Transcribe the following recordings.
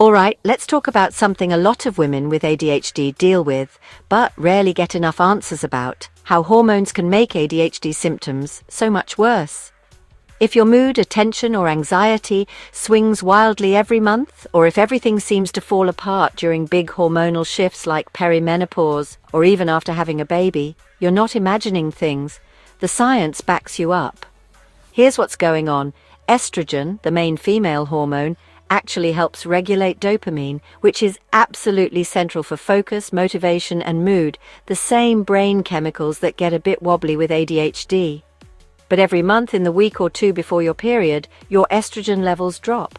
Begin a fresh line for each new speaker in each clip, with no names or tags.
Alright, let's talk about something a lot of women with ADHD deal with, but rarely get enough answers about: how hormones can make ADHD symptoms so much worse. If your mood, attention, or anxiety swings wildly every month, or if everything seems to fall apart during big hormonal shifts like perimenopause, or even after having a baby, you're not imagining things. The science backs you up. Here's what's going on. Estrogen, the main female hormone, actually helps regulate dopamine, which is absolutely central for focus, motivation, and mood, the same brain chemicals that get a bit wobbly with ADHD. But every month in the week or two before your period, your estrogen levels drop.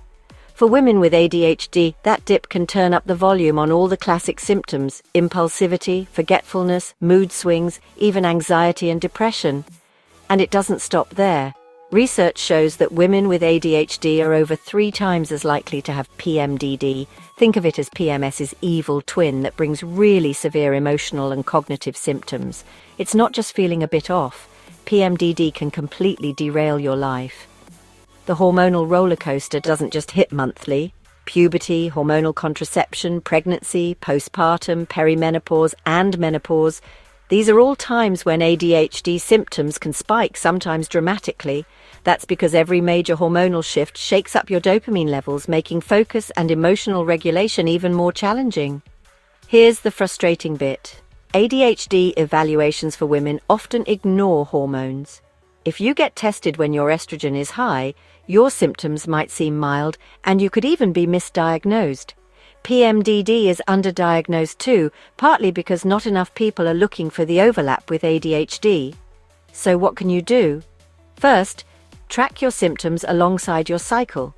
For women with ADHD, that dip can turn up the volume on all the classic symptoms: impulsivity, forgetfulness, mood swings, even anxiety and depression. And it doesn't stop there. Research shows that women with ADHD are over 3 times as likely to have PMDD. Think of it as PMS's evil twin that brings really severe emotional and cognitive symptoms. It's not just feeling a bit off. PMDD can completely derail your life. The hormonal roller coaster doesn't just hit monthly. Puberty, hormonal contraception, pregnancy, postpartum, perimenopause, and menopause. These are all times when ADHD symptoms can spike, sometimes dramatically. That's because every major hormonal shift shakes up your dopamine levels, making focus and emotional regulation even more challenging. Here's the frustrating bit. ADHD evaluations for women often ignore hormones. If you get tested when your estrogen is high, your symptoms might seem mild, and you could even be misdiagnosed. PMDD is underdiagnosed too, partly because not enough people are looking for the overlap with ADHD. So what can you do? First, track your symptoms alongside your cycle.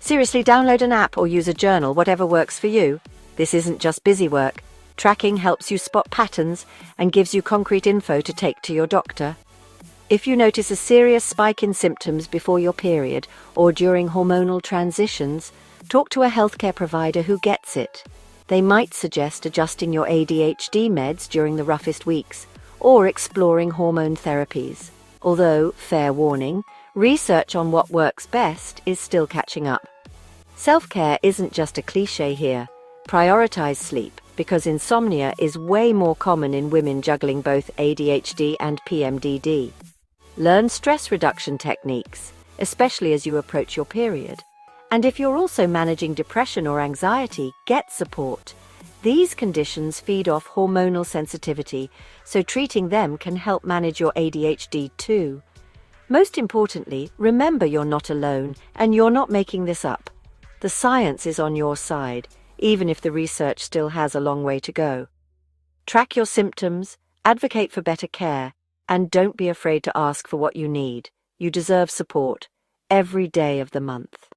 Seriously, download an app or use a journal, whatever works for you. This isn't just busy work. Tracking helps you spot patterns and gives you concrete info to take to your doctor. If you notice a serious spike in symptoms before your period or during hormonal transitions, talk to a healthcare provider who gets it. They might suggest adjusting your ADHD meds during the roughest weeks or exploring hormone therapies. Although, fair warning, research on what works best is still catching up. Self-care isn't just a cliche here. Prioritize sleep, because insomnia is way more common in women juggling both ADHD and PMDD. Learn stress reduction techniques, especially as you approach your period. And if you're also managing depression or anxiety, get support. These conditions feed off hormonal sensitivity, so treating them can help manage your ADHD too. Most importantly, remember you're not alone, and you're not making this up. The science is on your side, even if the research still has a long way to go. Track your symptoms, advocate for better care, and don't be afraid to ask for what you need. You deserve support every day of the month.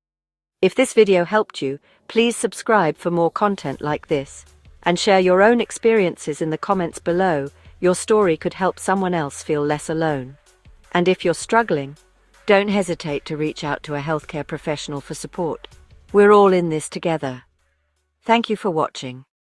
If this video helped you, please subscribe for more content like this, and share your own experiences in the comments below. Your story could help someone else feel less alone. And if you're struggling, don't hesitate to reach out to a healthcare professional for support. We're all in this together. Thank you for watching.